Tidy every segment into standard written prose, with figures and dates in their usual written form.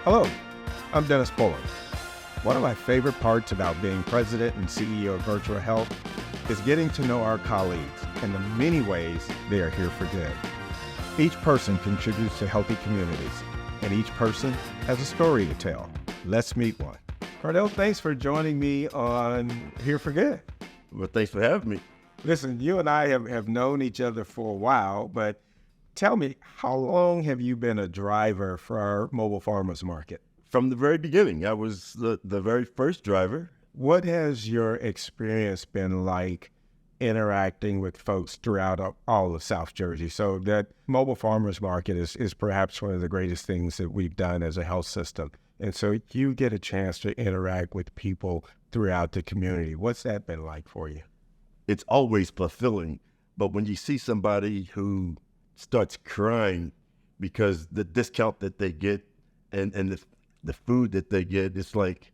Hello, I'm Dennis Pullum. One of my favorite parts about being president and CEO of Virtua Health is getting to know our colleagues and the many ways they are here for good. Each person contributes to healthy communities, and each person has a story to tell. Let's meet one. Cordell, thanks for joining me on Here for Good. Well, thanks for having me. Listen, you and I have known each other for a while, but tell me, how long have you been a driver for our mobile farmers market? From the very beginning, I was the very first driver. What has your experience been like interacting with folks throughout all of South Jersey? So that mobile farmers market is perhaps one of the greatest things that we've done as a health system. And so you get a chance to interact with people throughout the community. What's that been like for you? It's always fulfilling, but when you see somebody who starts crying because the discount that they get and the food that they get, it's like,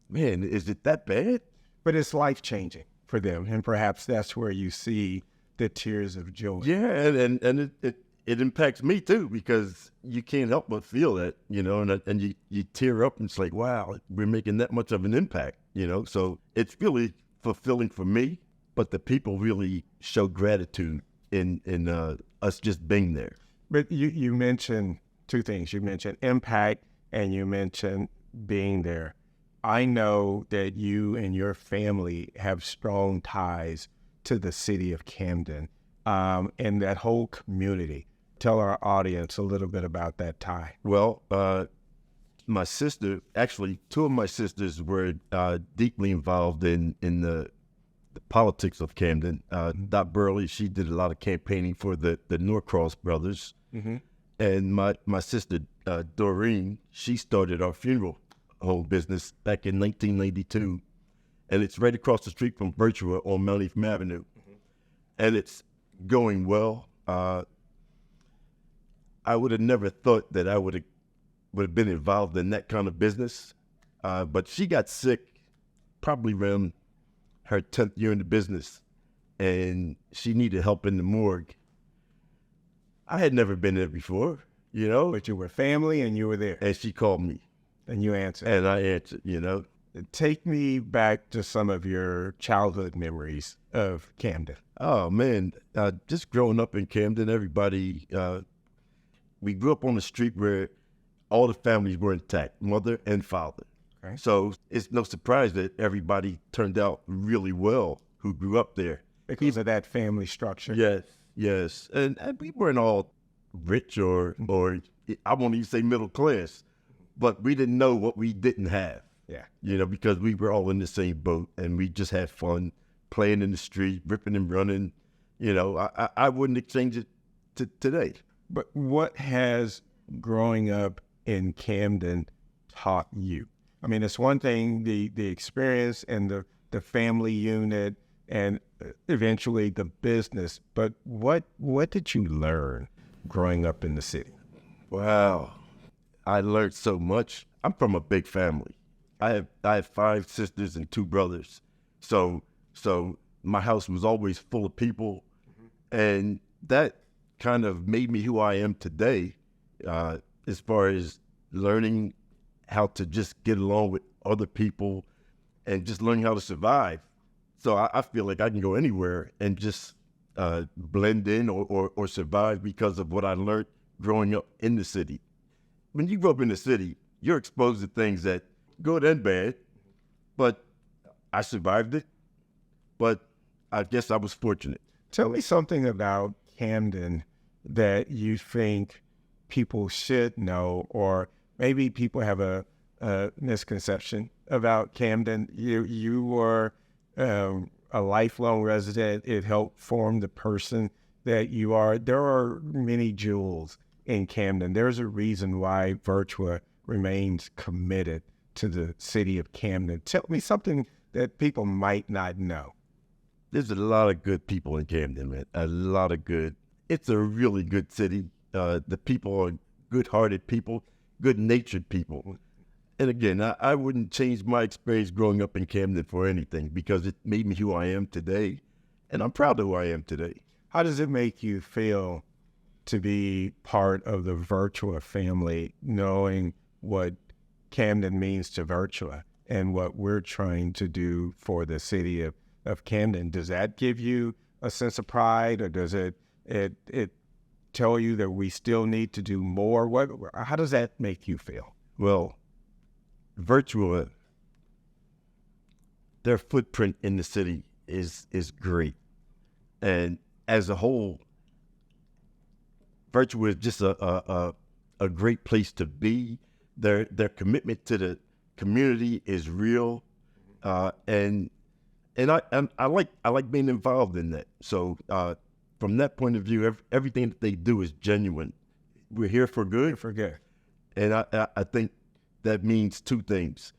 man, is it that bad? But it's life-changing for them, and perhaps that's where you see the tears of joy. Yeah, and it impacts me too, because you can't help but feel that, and you tear up, and it's like, wow, we're making that much of an impact, so it's really fulfilling for me, but the people really show gratitude in us just being there. But you mentioned two things. You mentioned impact, and you mentioned being there. I know that you and your family have strong ties to the city of Camden and that whole community. Tell our audience a little bit about that tie. Well, my sister, actually, two of my sisters were deeply involved in the politics of Camden. Dot Burley, she did a lot of campaigning for the Norcross brothers. Mm-hmm. And my sister, Doreen, she started our funeral home business back in 1992. And it's right across the street from Virtua on Mount Ephraim Avenue. Mm-hmm. And it's going well. I would have never thought that I would have been involved in that kind of business. But she got sick probably around her 10th year in the business, and she needed help in the morgue. I had never been there before, But you were family and you were there. And she called me. And you answered. And I answered, Take me back to some of your childhood memories of Camden. Oh, man. Just growing up in Camden, everybody, we grew up on a street where all the families were intact, mother and father. Okay. So it's no surprise that everybody turned out really well who grew up there. Because of that family structure. Yes. And we weren't all rich or I won't even say middle class, but we didn't know what we didn't have. Yeah. Because we were all in the same boat and we just had fun playing in the street, ripping and running. I wouldn't exchange it to today. But what has growing up in Camden taught you? I mean, it's one thing, the experience and the family unit and eventually the business, but what did you learn growing up in the city? Wow. I learned so much. I'm from a big family. I have 5 sisters and 2 brothers. So my house was always full of people. Mm-hmm. And that kind of made me who I am today, as far as learning how to just get along with other people and just learning how to survive. So I feel like I can go anywhere and just blend in or survive because of what I learned growing up in the city. When you grow up in the city, you're exposed to things that good and bad, but I survived it. But I guess I was fortunate. Tell me something about Camden that you think people should know, or maybe people have a misconception about Camden. You were a lifelong resident. It helped form the person that you are. There are many jewels in Camden. There's a reason why Virtua remains committed to the city of Camden. Tell me something that people might not know. There's a lot of good people in Camden, man. A lot of good. It's a really good city. The people are good-hearted people, good-natured people. And again, I wouldn't change my experience growing up in Camden for anything, because it made me who I am today, and I'm proud of who I am today. How does it make you feel to be part of the Virtua family, knowing what Camden means to Virtua and what we're trying to do for the city of Camden. Does that give you a sense of pride, or does it tell you that we still need to do more? How does that make you feel? Well, Virtua, their footprint in the city is great. And as a whole, Virtua is just a great place to be. Their commitment to the community is real, and I like being involved in that. So from that point of view, everything that they do is genuine. We're here for good. And I think that means two things.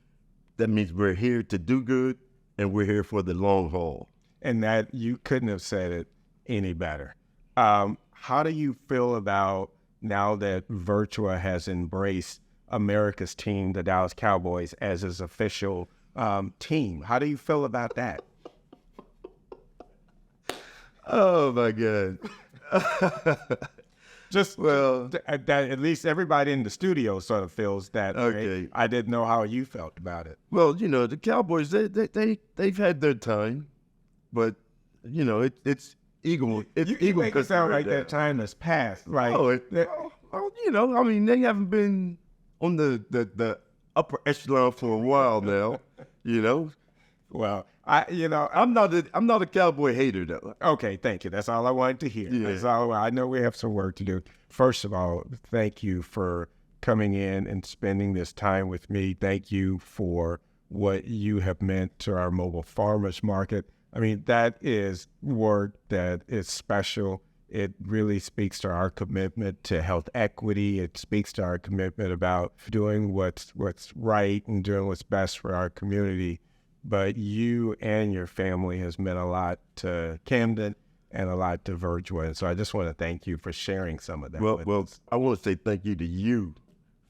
That means we're here to do good, and we're here for the long haul. And that you couldn't have said it any better. How do you feel about now that Virtua has embraced America's team, the Dallas Cowboys, as his official team? How do you feel about that? Oh my God. That at least everybody in the studio sort of feels that. Okay. Way. I didn't know how you felt about it. Well, the Cowboys, they've had their time, but it's eagle. It's you eagle. Make it sound like that time has passed, right? I mean, they haven't been on the upper echelon for a while now. Well, I'm not a Cowboy hater though. Okay, thank you. That's all I wanted to hear. Yeah. That's all. I know we have some work to do. First of all, thank you for coming in and spending this time with me. Thank you for what you have meant to our mobile farmers market. I mean, that is work that is special. It really speaks to our commitment to health equity. It speaks to our commitment about doing what's right and doing what's best for our community. But you and your family has meant a lot to Camden and a lot to Virtua. And so I just want to thank you for sharing some of that with us. I want to say thank you to you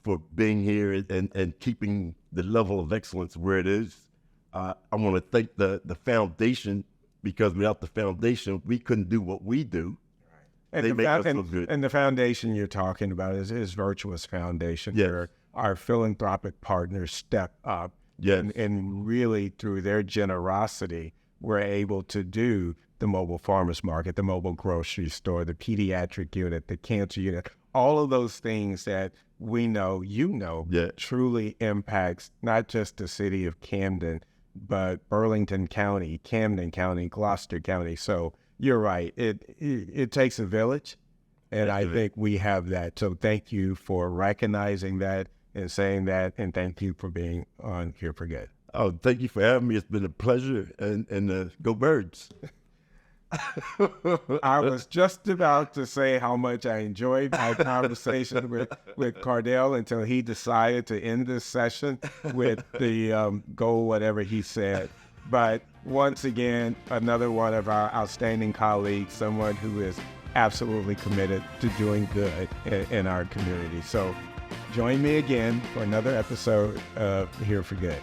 for being here and keeping the level of excellence where it is. I want to thank the foundation, because without the foundation, we couldn't do what we do. And they make us feel good. And the foundation you're talking about is Virtua's foundation, yes. where our philanthropic partners step up. Yes. And really, through their generosity, we're able to do the mobile farmers market, the mobile grocery store, the pediatric unit, the cancer unit, all of those things that we know, truly impacts not just the city of Camden, but Burlington County, Camden County, Gloucester County. So you're right. It takes a village, and I think we have that. So thank you for recognizing that and saying that, and thank you for being on Here for Good. Oh, thank you for having me. It's been a pleasure, and go Birds. I was just about to say how much I enjoyed my conversation with Cordell until he decided to end this session with the go whatever he said. But once again, another one of our outstanding colleagues, someone who is absolutely committed to doing good in our community. So join me again for another episode of Here for Good.